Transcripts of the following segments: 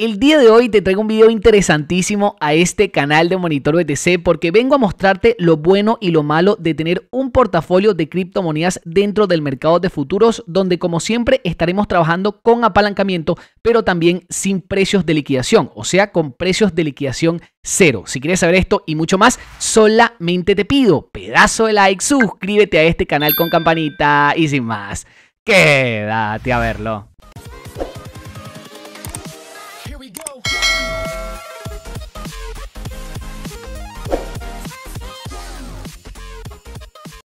El día de hoy te traigo un video interesantísimo a este canal de Monitor BTC porque vengo a mostrarte lo bueno y lo malo de tener un portafolio de criptomonedas dentro del mercado de futuros, donde como siempre estaremos trabajando con apalancamiento, pero también sin precios de liquidación, o sea, con precios de liquidación cero. Si quieres saber esto y mucho más, solamente te pido pedazo de like, suscríbete a este canal con campanita y sin más, quédate a verlo.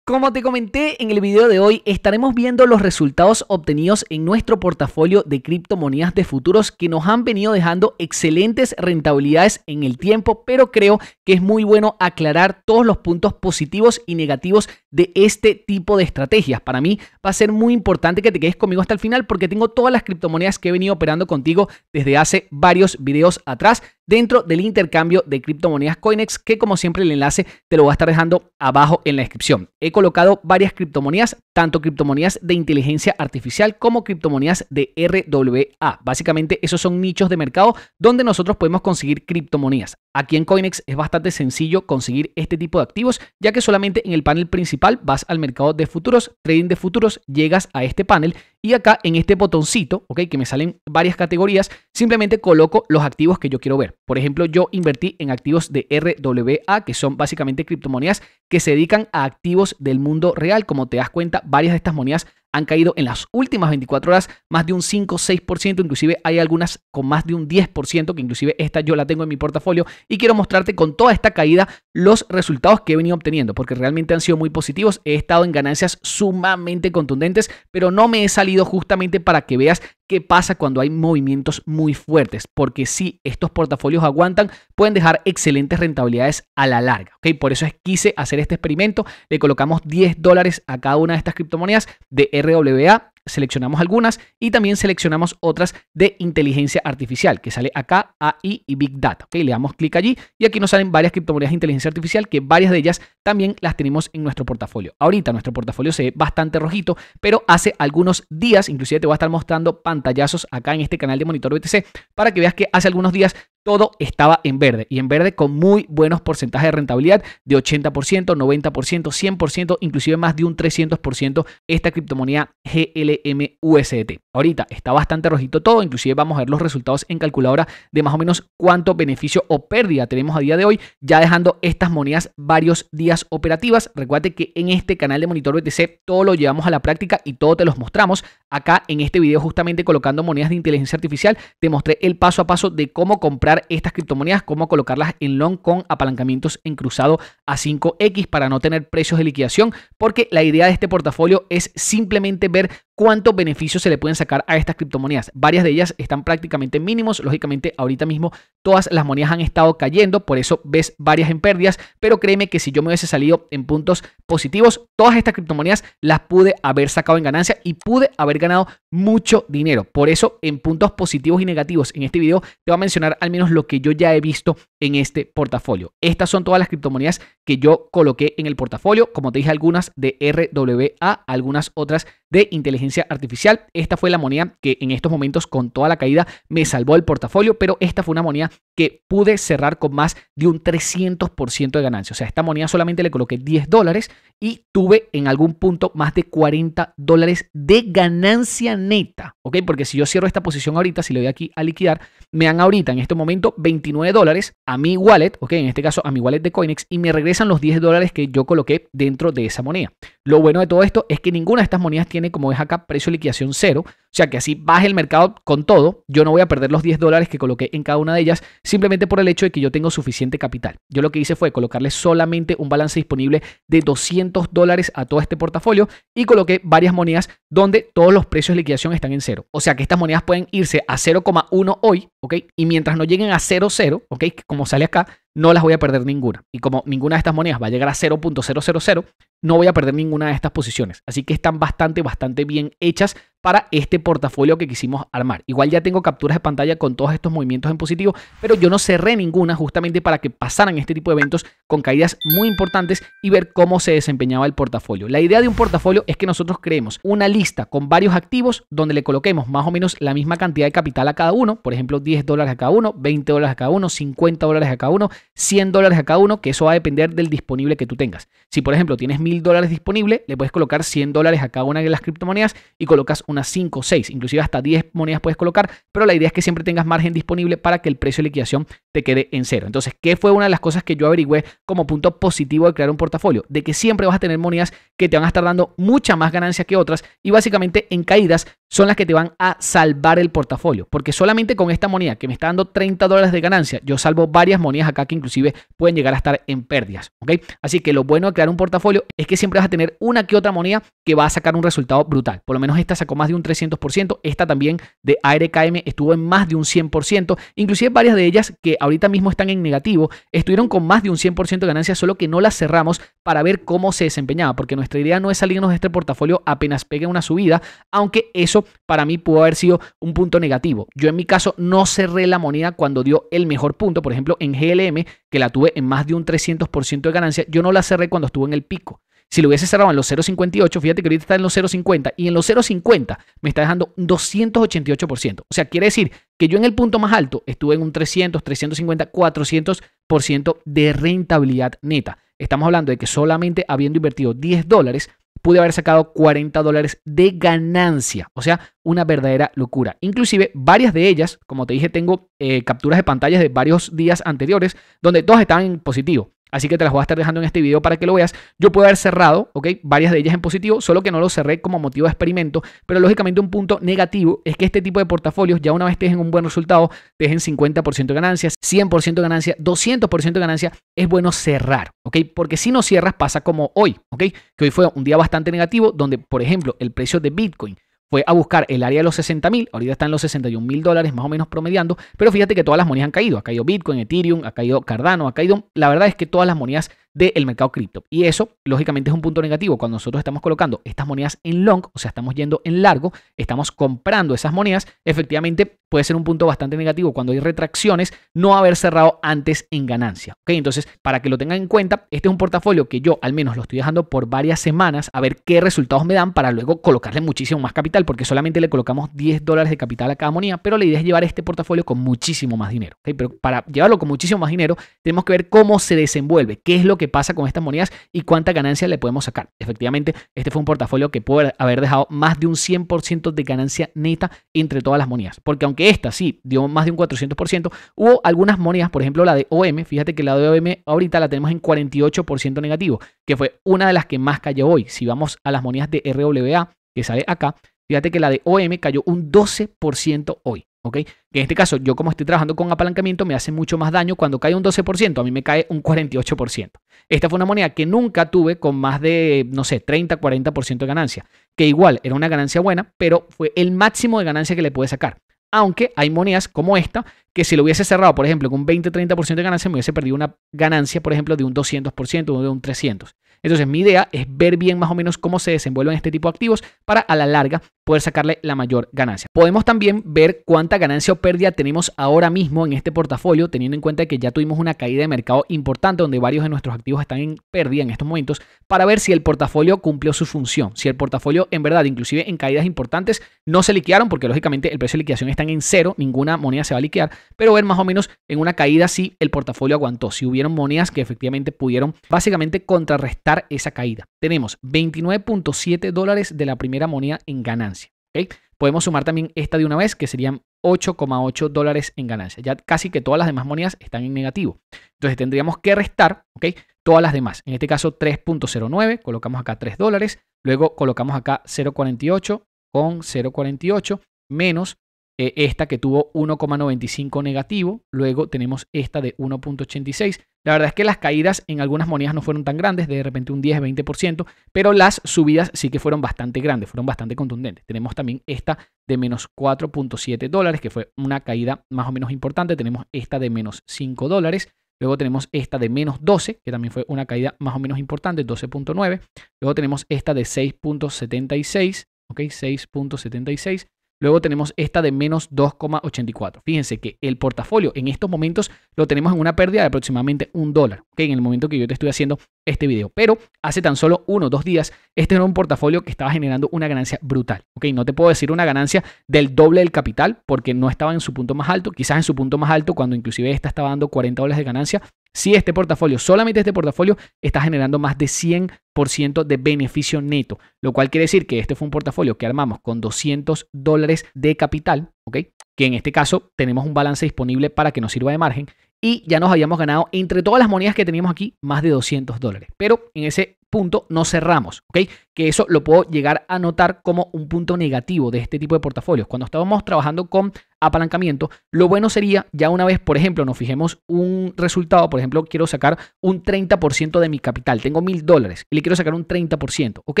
Como te comenté en el video de hoy, estaremos viendo los resultados obtenidos en nuestro portafolio de criptomonedas de futuros que nos han venido dejando excelentes rentabilidades en el tiempo, pero creo que es muy bueno aclarar todos los puntos positivos y negativos de este tipo de estrategias. Para mí va a ser muy importante que te quedes conmigo hasta el final porque tengo todas las criptomonedas que he venido operando contigo desde hace varios videos atrás dentro del intercambio de criptomonedas Coinex, que como siempre el enlace te lo voy a estar dejando abajo en la descripción. He colocado varias criptomonedas, tanto criptomonedas de inteligencia artificial como criptomonedas de RWA. Básicamente esos son nichos de mercado donde nosotros podemos conseguir criptomonedas. Aquí en Coinex es bastante sencillo conseguir este tipo de activos, ya que solamente en el panel principal vas al mercado de futuros, trading de futuros, llegas a este panel y acá en este botoncito, ok, que me salen varias categorías, simplemente coloco los activos que yo quiero ver. Por ejemplo, yo invertí en activos de RWA, que son básicamente criptomonedas que se dedican a activos del mundo real. Como te das cuenta, varias de estas monedas han caído en las últimas 24 horas más de un 5-6%, inclusive hay algunas con más de un 10%, que inclusive esta yo la tengo en mi portafolio y quiero mostrarte con toda esta caída los resultados que he venido obteniendo, porque realmente han sido muy positivos. He estado en ganancias sumamente contundentes, pero no me he salido justamente para que veas qué pasa cuando hay movimientos muy fuertes, porque si estos portafolios aguantan, pueden dejar excelentes rentabilidades a la larga, ¿ok? Por eso quise hacer este experimento. Le colocamos $10 a cada una de estas criptomonedas de RWA, seleccionamos algunas y también seleccionamos otras de inteligencia artificial, que sale acá, AI y Big Data, ¿ok? Le damos clic allí y aquí nos salen varias criptomonedas de inteligencia artificial, que varias de ellas también las tenemos en nuestro portafolio. Ahorita nuestro portafolio se ve bastante rojito, pero hace algunos días, inclusive te voy a estar mostrando pantallazos acá en este canal de Monitor BTC para que veas que hace algunos días todo estaba en verde, y en verde con muy buenos porcentajes de rentabilidad de 80%, 90%, 100%, inclusive más de un 300% esta criptomoneda GLM-USDT. Ahorita está bastante rojito todo, inclusive vamos a ver los resultados en calculadora de más o menos cuánto beneficio o pérdida tenemos a día de hoy, ya dejando estas monedas varios días operativas. Recuerda que en este canal de Monitor BTC todo lo llevamos a la práctica y todo te los mostramos. Acá en este video, justamente colocando monedas de inteligencia artificial, te mostré el paso a paso de cómo comprar estas criptomonedas, cómo colocarlas en long con apalancamientos en cruzado a 5X para no tener precios de liquidación, porque la idea de este portafolio es simplemente ver cuántos beneficios se le pueden sacar a estas criptomonedas. Varias de ellas están prácticamente mínimos. Lógicamente, ahorita mismo todas las monedas han estado cayendo, por eso ves varias en pérdidas, pero créeme que si yo me hubiese salido en puntos positivos, todas estas criptomonedas las pude haber sacado en ganancia y pude haber ganado mucho dinero. Por eso, en puntos positivos y negativos en este video, te voy a mencionar al menos lo que yo ya he visto en este portafolio. Estas son todas las criptomonedas que yo coloqué en el portafolio. Como te dije, algunas de RWA, algunas otras de inteligencia artificial. Esta fue la moneda que en estos momentos, con toda la caída, me salvó el portafolio, pero esta fue una moneda que pude cerrar con más de un 300% de ganancia. O sea, esta moneda solamente le coloqué $10 y tuve en algún punto más de $40 de ganancia neta, ¿ok? Porque si yo cierro esta posición ahorita, si le doy aquí a liquidar, me dan ahorita en este momento $29 a mi wallet, ¿ok? En este caso a mi wallet de Coinex, y me regresan los $10 que yo coloqué dentro de esa moneda. Lo bueno de todo esto es que ninguna de estas monedas tiene, como ves acá, precio de liquidación cero. O sea que así baje el mercado con todo, yo no voy a perder los $10 que coloqué en cada una de ellas, simplemente por el hecho de que yo tengo suficiente capital. Yo lo que hice fue colocarle solamente un balance disponible de $200 a todo este portafolio y coloqué varias monedas donde todos los precios de liquidación están en cero. O sea que estas monedas pueden irse a 0,1 hoy, ¿ok? Y mientras no lleguen a 0,0, ¿ok? Como sale acá, no las voy a perder ninguna. Y como ninguna de estas monedas va a llegar a 0.000, no voy a perder ninguna de estas posiciones. Así que están bastante bien hechas para este portafolio que quisimos armar. Igual ya tengo capturas de pantalla con todos estos movimientos en positivo, pero yo no cerré ninguna justamente para que pasaran este tipo de eventos con caídas muy importantes y ver cómo se desempeñaba el portafolio. La idea de un portafolio es que nosotros creemos una lista con varios activos donde le coloquemos más o menos la misma cantidad de capital a cada uno, por ejemplo $10 a cada uno, $20 a cada uno, $50 a cada uno, $100 a cada uno, que eso va a depender del disponible que tú tengas. Si por ejemplo tienes $1000 disponible, le puedes colocar $100 a cada una de las criptomonedas y colocas unas 5, 6, inclusive hasta 10 monedas puedes colocar, pero la idea es que siempre tengas margen disponible para que el precio de liquidación te quede en cero. Entonces, ¿qué fue una de las cosas que yo averigüé como punto positivo de crear un portafolio? De que siempre vas a tener monedas que te van a estar dando mucha más ganancia que otras y básicamente en caídas son las que te van a salvar el portafolio, porque solamente con esta moneda que me está dando $30 de ganancia, yo salvo varias monedas acá que inclusive pueden llegar a estar en pérdidas, ¿ok? Así que lo bueno de crear un portafolio es que siempre vas a tener una que otra moneda que va a sacar un resultado brutal. Por lo menos esta sacó más de un 300%, esta también de ARKM estuvo en más de un 100%, inclusive varias de ellas que ahorita mismo están en negativo, estuvieron con más de un 100% de ganancia, solo que no las cerramos para ver cómo se desempeñaba, porque nuestra idea no es salirnos de este portafolio apenas pegue una subida, aunque eso para mí pudo haber sido un punto negativo. Yo en mi caso no cerré la moneda cuando dio el mejor punto, por ejemplo en GLM, que la tuve en más de un 300% de ganancia, yo no la cerré cuando estuvo en el pico. Si lo hubiese cerrado en los 0.58, fíjate que ahorita está en los 0.50 y en los 0.50 me está dejando un 288%. O sea, quiere decir que yo en el punto más alto estuve en un 300, 350, 400% de rentabilidad neta. Estamos hablando de que solamente habiendo invertido $10, pude haber sacado $40 de ganancia. O sea, una verdadera locura. Inclusive varias de ellas, como te dije, tengo capturas de pantallas de varios días anteriores donde todas estaban en positivo. Así que te las voy a estar dejando en este video para que lo veas. Yo puedo haber cerrado, ¿ok? Varias de ellas en positivo, solo que no lo cerré como motivo de experimento. Pero lógicamente un punto negativo es que este tipo de portafolios, ya una vez te dejen un buen resultado, te dejen 50% de ganancias, 100% de ganancia, 200% de ganancia, es bueno cerrar, ¿ok? Porque si no cierras pasa como hoy, ¿ok? Que hoy fue un día bastante negativo donde, por ejemplo, el precio de Bitcoin fue a buscar el área de los 60.000, ahorita está en los $61.000 más o menos promediando, pero fíjate que todas las monedas han caído, ha caído Bitcoin, Ethereum, ha caído Cardano, ha caído, la verdad es que todas las monedas del mercado cripto. Y eso, lógicamente, es un punto negativo. Cuando nosotros estamos colocando estas monedas en long, o sea, estamos yendo en largo, estamos comprando esas monedas, efectivamente puede ser un punto bastante negativo cuando hay retracciones, no haber cerrado antes en ganancia. ¿Ok? Entonces, para que lo tengan en cuenta, este es un portafolio que yo al menos lo estoy dejando por varias semanas a ver qué resultados me dan para luego colocarle muchísimo más capital, porque solamente le colocamos $10 de capital a cada moneda, pero la idea es llevar este portafolio con muchísimo más dinero. ¿Ok? Pero para llevarlo con muchísimo más dinero, tenemos que ver cómo se desenvuelve, qué es lo que pasa con estas monedas y cuánta ganancia le podemos sacar. Efectivamente, este fue un portafolio que puede haber dejado más de un 100% de ganancia neta entre todas las monedas, porque aunque esta sí dio más de un 400%, hubo algunas monedas, por ejemplo la de OM, fíjate que la de OM ahorita la tenemos en 48% negativo, que fue una de las que más cayó hoy. Si vamos a las monedas de RWA, que sale acá, fíjate que la de OM cayó un 12% hoy. ¿Ok? Que en este caso, yo como estoy trabajando con apalancamiento, me hace mucho más daño cuando cae un 12%, a mí me cae un 48%. Esta fue una moneda que nunca tuve con más de, no sé, 30, 40% de ganancia, que igual era una ganancia buena, pero fue el máximo de ganancia que le pude sacar. Aunque hay monedas como esta, que si lo hubiese cerrado, por ejemplo, con un 20-30% de ganancia, me hubiese perdido una ganancia, por ejemplo, de un 200% o de un 300%. Entonces, mi idea es ver bien más o menos cómo se desenvuelven este tipo de activos para a la larga poder sacarle la mayor ganancia. Podemos también ver cuánta ganancia o pérdida tenemos ahora mismo en este portafolio, teniendo en cuenta que ya tuvimos una caída de mercado importante donde varios de nuestros activos están en pérdida en estos momentos, para ver si el portafolio cumplió su función. Si el portafolio en verdad, inclusive en caídas importantes, no se liquidaron, porque lógicamente el precio de liquidación está en cero, ninguna moneda se va a liquidar, pero ver más o menos en una caída si el portafolio aguantó, si hubieron monedas que efectivamente pudieron básicamente contrarrestar esa caída. Tenemos $29.7 de la primera moneda en ganancia. ¿Okay? Podemos sumar también esta de una vez, que serían $8.8 en ganancia. Ya casi que todas las demás monedas están en negativo. Entonces tendríamos que restar, ¿okay? Todas las demás. En este caso 3.09, colocamos acá $3, luego colocamos acá 0.48 con 0.48 menos esta que tuvo 1.95 negativo, luego tenemos esta de 1.86. La verdad es que las caídas en algunas monedas no fueron tan grandes, de repente un 10-20%, pero las subidas sí que fueron bastante grandes, fueron bastante contundentes. Tenemos también esta de menos $4.7, que fue una caída más o menos importante. Tenemos esta de menos $5, Luego tenemos esta de menos 12, que también fue una caída más o menos importante, 12.9. Luego tenemos esta de 6.76, ¿ok? 6.76. Luego tenemos esta de menos 2.84. Fíjense que el portafolio en estos momentos lo tenemos en una pérdida de aproximadamente $1, ¿ok? En el momento que yo te estoy haciendo este video. Pero hace tan solo 1 o 2 días, este era un portafolio que estaba generando una ganancia brutal, ¿ok? No te puedo decir una ganancia del doble del capital porque no estaba en su punto más alto. Quizás en su punto más alto, cuando inclusive esta estaba dando $40 de ganancia. Si este portafolio, solamente este portafolio, está generando más de 100% de beneficio neto, lo cual quiere decir que este fue un portafolio que armamos con $200 de capital, ¿ok? Que en este caso tenemos un balance disponible para que nos sirva de margen y ya nos habíamos ganado entre todas las monedas que teníamos aquí más de $200. Pero en ese punto no cerramos, ¿ok? Que eso lo puedo llegar a notar como un punto negativo de este tipo de portafolios. Cuando estábamos trabajando con apalancamiento, lo bueno sería ya una vez, por ejemplo, nos fijemos un resultado, por ejemplo, quiero sacar un 30% de mi capital, tengo $1000 y le quiero sacar un 30%, ¿ok?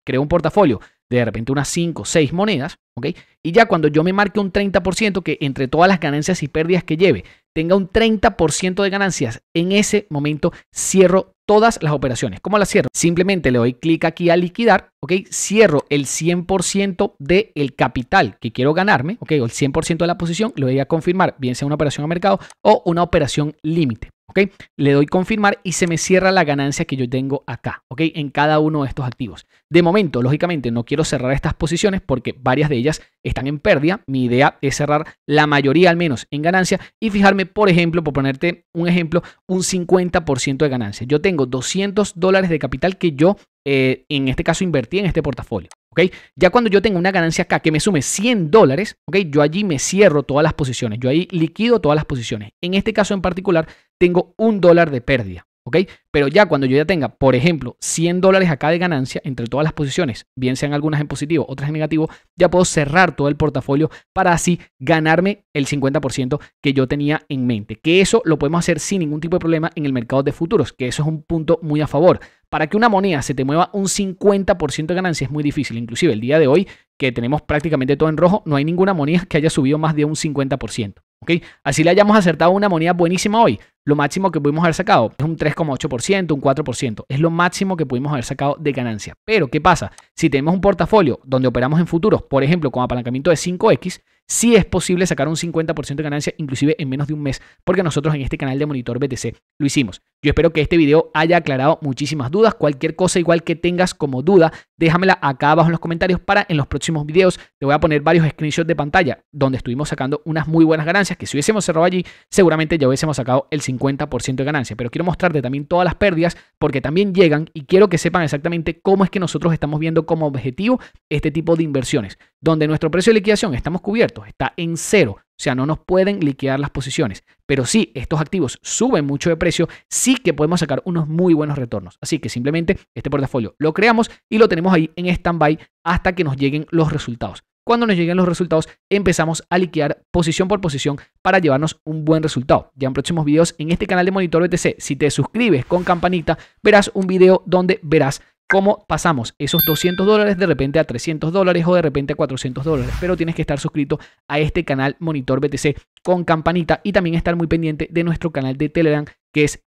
Creo un portafolio de repente unas 5 o 6 monedas, ¿ok? Y ya cuando yo me marque un 30%, que entre todas las ganancias y pérdidas que lleve, tenga un 30% de ganancias, en ese momento cierro todas las operaciones. ¿Cómo las cierro? Simplemente le doy clic aquí a liquidar, ¿ok? Cierro el 100% del capital que quiero ganarme, ¿ok? O el 100% de la posición, le doy a confirmar, bien sea una operación a mercado o una operación límite, ¿ok? Le doy confirmar y se me cierra la ganancia que yo tengo acá, ¿ok? En cada uno de estos activos. De momento, lógicamente, no quiero cerrar estas posiciones porque varias de ellas están en pérdida. Mi idea es cerrar la mayoría al menos en ganancia y fijarme, por ejemplo, por ponerte un ejemplo, un 50% de ganancia. Yo tengo $200 de capital que yo, en este caso, invertí en este portafolio. ¿Okay? Ya cuando yo tengo una ganancia acá que me sume $100, ¿okay? Yo allí me cierro todas las posiciones, yo ahí liquido todas las posiciones. En este caso en particular tengo $1 de pérdida, ¿okay? Pero ya cuando yo ya tenga, por ejemplo, $100 acá de ganancia entre todas las posiciones, bien sean algunas en positivo, otras en negativo, ya puedo cerrar todo el portafolio para así ganarme el 50% que yo tenía en mente. Que eso lo podemos hacer sin ningún tipo de problema en el mercado de futuros, que eso es un punto muy a favor. Para que una moneda se te mueva un 50% de ganancia es muy difícil. Inclusive el día de hoy, que tenemos prácticamente todo en rojo, no hay ninguna moneda que haya subido más de un 50%. ¿Okay? Así le hayamos acertado una moneda buenísima hoy. Lo máximo que pudimos haber sacado es un 3,8%, un 4%. Es lo máximo que pudimos haber sacado de ganancia. Pero, ¿qué pasa? Si tenemos un portafolio donde operamos en futuros, por ejemplo, con apalancamiento de 5X, sí es posible sacar un 50% de ganancia, inclusive en menos de un mes, porque nosotros en este canal de Monitor BTC lo hicimos. Yo espero que este video haya aclarado muchísimas dudas. Cualquier cosa igual que tengas como duda, déjamela acá abajo en los comentarios para en los próximos videos te voy a poner varios screenshots de pantalla donde estuvimos sacando unas muy buenas ganancias que si hubiésemos cerrado allí, seguramente ya hubiésemos sacado el 50% de ganancia. Pero quiero mostrarte también todas las pérdidas porque también llegan y quiero que sepan exactamente cómo es que nosotros estamos viendo como objetivo este tipo de inversiones, donde nuestro precio de liquidación estamos cubiertos, está en 0. O sea, no nos pueden liquidar las posiciones. Pero si estos activos suben mucho de precio, sí que podemos sacar unos muy buenos retornos. Así que simplemente este portafolio lo creamos y lo tenemos ahí en stand-by hasta que nos lleguen los resultados. Cuando nos lleguen los resultados, empezamos a liquidar posición por posición para llevarnos un buen resultado. Ya en próximos videos en este canal de Monitor BTC, si te suscribes con campanita, verás un video donde verás cómo pasamos esos $200 de repente a $300 o de repente a $400. Pero tienes que estar suscrito a este canal Monitor BTC con campanita y también estar muy pendiente de nuestro canal de Telegram que es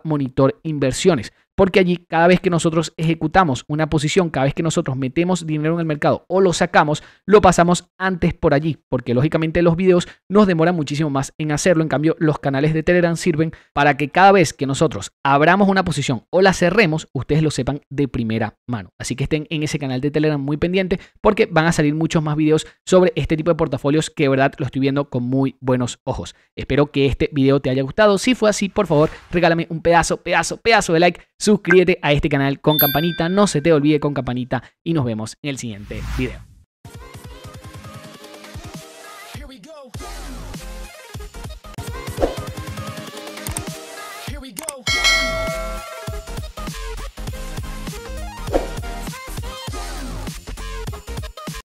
@monitorinversiones. Porque allí cada vez que nosotros ejecutamos una posición, cada vez que nosotros metemos dinero en el mercado o lo sacamos, lo pasamos antes por allí. Porque lógicamente los videos nos demoran muchísimo más en hacerlo. En cambio, los canales de Telegram sirven para que cada vez que nosotros abramos una posición o la cerremos, ustedes lo sepan de primera mano. Así que estén en ese canal de Telegram muy pendiente porque van a salir muchos más videos sobre este tipo de portafolios que de verdad lo estoy viendo con muy buenos ojos. Espero que este video te haya gustado. Si fue así, por favor, regálame un pedazo de like. Suscríbete a este canal con campanita, no se te olvide con campanita y nos vemos en el siguiente video.